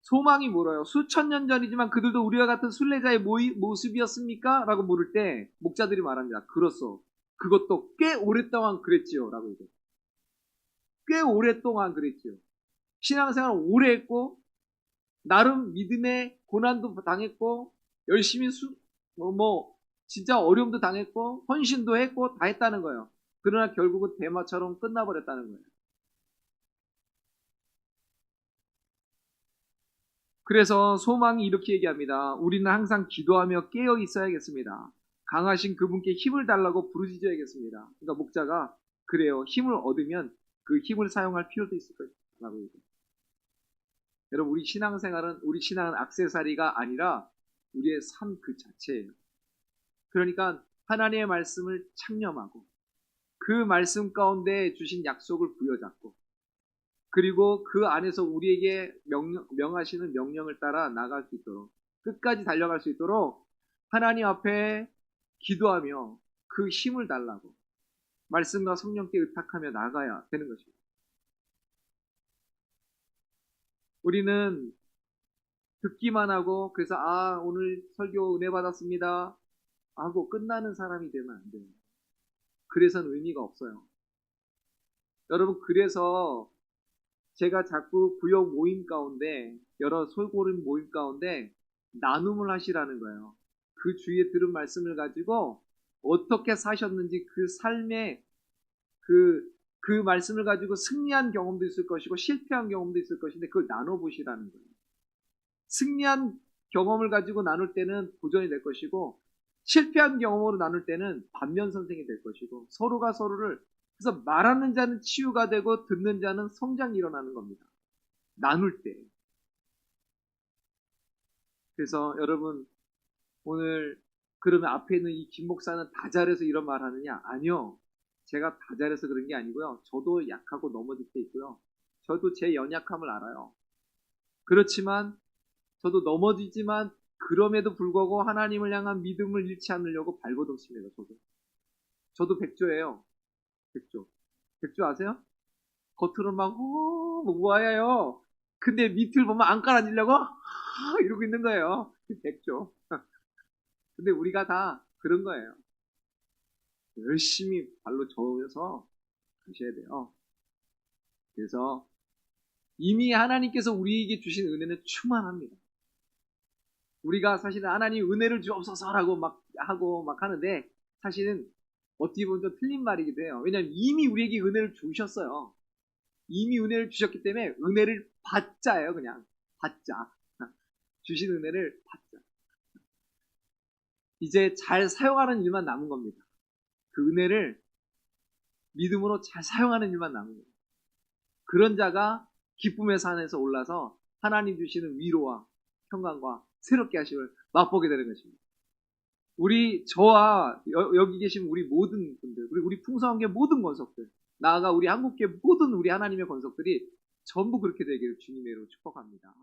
소망이 뭐래요? 수천 년 전이지만 그들도 우리와 같은 순례자의 모습이었습니까? 라고 물을 때 목자들이 말합니다. 그렇소. 그것도 꽤 오랫동안 그랬지요. 라고 얘기해요. 꽤 오랫동안 그랬지요. 신앙생활을 오래 했고 나름 믿음의 고난도 당했고 열심히 진짜 어려움도 당했고 헌신도 했고 다 했다는 거예요. 그러나 결국은 대마처럼 끝나버렸다는 거예요. 그래서 소망이 이렇게 얘기합니다. 우리는 항상 기도하며 깨어 있어야겠습니다. 강하신 그분께 힘을 달라고 부르짖어야겠습니다. 그러니까 목자가 그래요. 힘을 얻으면 그 힘을 사용할 필요도 있을 거라고 얘기해요. 여러분, 우리 신앙은 액세서리가 아니라 우리의 삶 그 자체예요. 그러니까 하나님의 말씀을 창념하고 그 말씀 가운데 주신 약속을 부여잡고 그리고 그 안에서 우리에게 명하시는 명령을 따라 나갈 수 있도록 끝까지 달려갈 수 있도록 하나님 앞에 기도하며 그 힘을 달라고 말씀과 성령께 의탁하며 나가야 되는 것입니다. 우리는 듣기만 하고 그래서 오늘 설교 은혜 받았습니다 하고 끝나는 사람이 되면 안 돼요. 그래서는 의미가 없어요. 여러분, 그래서 제가 자꾸 구역 모임 가운데 여러 솔고른 모임 가운데 나눔을 하시라는 거예요. 그 주위에 들은 말씀을 가지고 어떻게 사셨는지 그 삶의 그 말씀을 가지고 승리한 경험도 있을 것이고 실패한 경험도 있을 것인데 그걸 나눠보시라는 거예요. 승리한 경험을 가지고 나눌 때는 도전이 될 것이고 실패한 경험으로 나눌 때는 반면선생이 될 것이고 서로가 서로를 그래서 말하는 자는 치유가 되고 듣는 자는 성장이 일어나는 겁니다. 나눌 때. 그래서 여러분 오늘 그러면 앞에 있는 이 김 목사는 다 잘해서 이런 말 하느냐? 아니요. 제가 다 잘해서 그런 게 아니고요. 저도 약하고 넘어질 때 있고요. 저도 제 연약함을 알아요. 그렇지만 저도 넘어지지만 그럼에도 불구하고 하나님을 향한 믿음을 잃지 않으려고 발버둥 칩니다. 저도 백조예요. 백조 아세요? 겉으로 막 우아해요. 근데 밑을 보면 안 깔아지려고 이러고 있는 거예요. 백조. 근데 우리가 다 그런 거예요. 열심히 발로 저어서 가셔야 돼요. 그래서 이미 하나님께서 우리에게 주신 은혜는 충만합니다. 우리가 사실은 하나님 은혜를 주옵소서라고 막 하는데 사실은 어떻게 보면 좀 틀린 말이기도 해요. 왜냐하면 이미 우리에게 은혜를 주셨어요. 이미 은혜를 주셨기 때문에 은혜를 받자예요. 그냥 받자. 주신 은혜를 받자. 이제 잘 사용하는 일만 남은 겁니다. 그 은혜를 믿음으로 잘 사용하는 일만 남은 거예요. 그런 자가 기쁨의 산에서 올라서 하나님 주시는 위로와 평강과 새롭게 하심을 맛보게 되는 것입니다. 저와 여기 계신 우리 모든 분들, 우리 풍성한계 모든 권속들, 나아가 우리 한국계 모든 우리 하나님의 권속들이 전부 그렇게 되기를 주님의 이름으로 축복합니다.